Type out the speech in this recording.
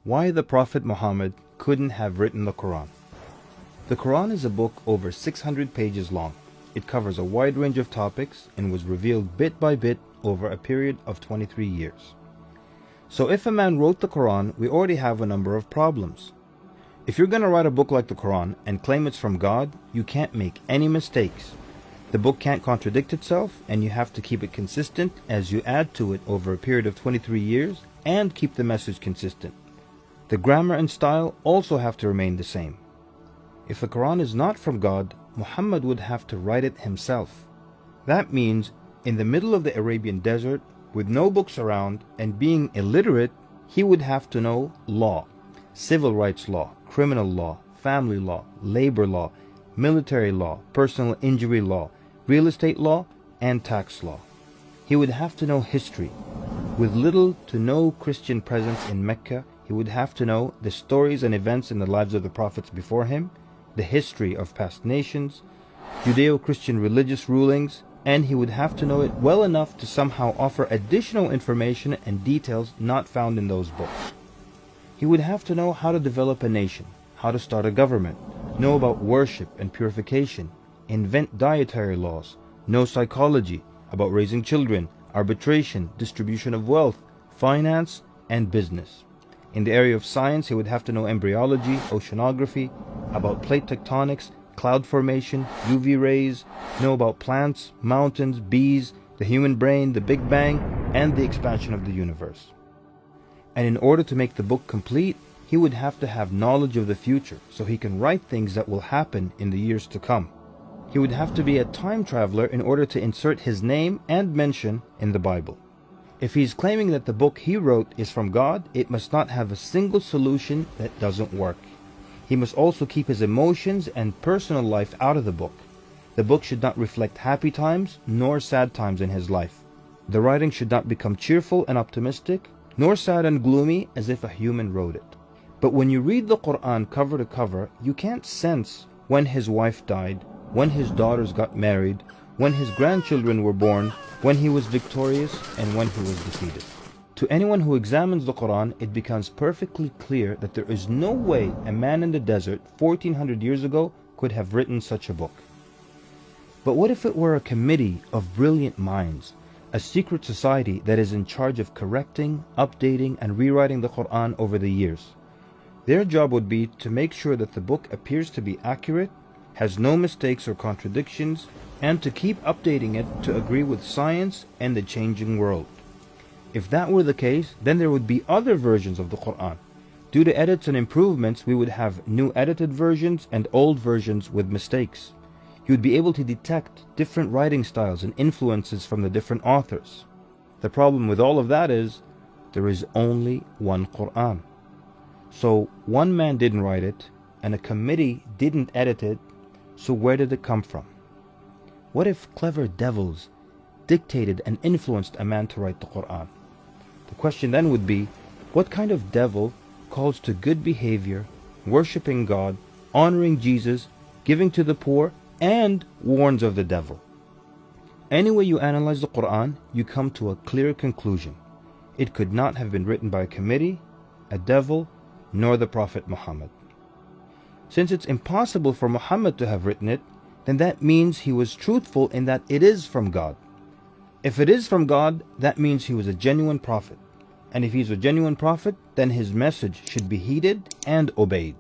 Why the Prophet Muhammad couldn't have written the Quran. The Quran is a book over 600 pages long. It covers a wide range of topics and was revealed bit by bit over a period of 23 years. So if a man wrote the Quran, we already have a number of problems. If you're going to write a book like the Quran and claim it's from God, you can't make any mistakes. The book can't contradict itself, and you have to keep it consistent as you add to it over a period of 23 years and keep the message consistent. The grammar and style also have to remain the same. If the Quran is not from God, Muhammad would have to write it himself. That means in the middle of the Arabian desert, with no books around and being illiterate, he would have to know law, civil rights law, criminal law, family law, labor law, military law, personal injury law, real estate law, and tax law. He would have to know history. With little to no Christian presence in Mecca, he would have to know the stories and events in the lives of the prophets before him, the history of past nations, Judeo-Christian religious rulings, and he would have to know it well enough to somehow offer additional information and details not found in those books. He would have to know how to develop a nation, how to start a government, know about worship and purification, invent dietary laws, know psychology, about raising children, arbitration, distribution of wealth, finance, and business. In the area of science, he would have to know embryology, oceanography, about plate tectonics, cloud formation, UV rays, know about plants, mountains, bees, the human brain, the Big Bang, and the expansion of the universe. And in order to make the book complete, he would have to have knowledge of the future so he can write things that will happen in the years to come. He would have to be a time traveler in order to insert his name and mention in the Bible. If he's claiming that the book he wrote is from God, it must not have a single solution that doesn't work. He must also keep his emotions and personal life out of the book. The book should not reflect happy times nor sad times in his life. The writing should not become cheerful and optimistic, nor sad and gloomy as if a human wrote it. But when you read the Quran cover to cover, you can't sense when his wife died, when his daughters got married, when his grandchildren were born, when he was victorious, and when he was defeated. To anyone who examines the Quran, it becomes perfectly clear that there is no way a man in the desert 1400 years ago could have written such a book. But what if it were a committee of brilliant minds, a secret society that is in charge of correcting, updating, and rewriting the Quran over the years? Their job would be to make sure that the book appears to be accurate, has no mistakes or contradictions, and to keep updating it to agree with science and the changing world. If that were the case, then there would be other versions of the Quran. Due to edits and improvements, we would have new edited versions and old versions with mistakes. You would be able to detect different writing styles and influences from the different authors. The problem with all of that is, there is only one Quran. So one man didn't write it, and a committee didn't edit it, so where did it come from? What if clever devils dictated and influenced a man to write the Quran? The question then would be, what kind of devil calls to good behavior, worshipping God, honoring Jesus, giving to the poor, and warns of the devil? Any way you analyze the Quran, you come to a clear conclusion. It could not have been written by a committee, a devil, nor the Prophet Muhammad. Since it's impossible for Muhammad to have written it, then that means he was truthful in that it is from God. If it is from God, that means he was a genuine prophet. And if he's a genuine prophet, then his message should be heeded and obeyed.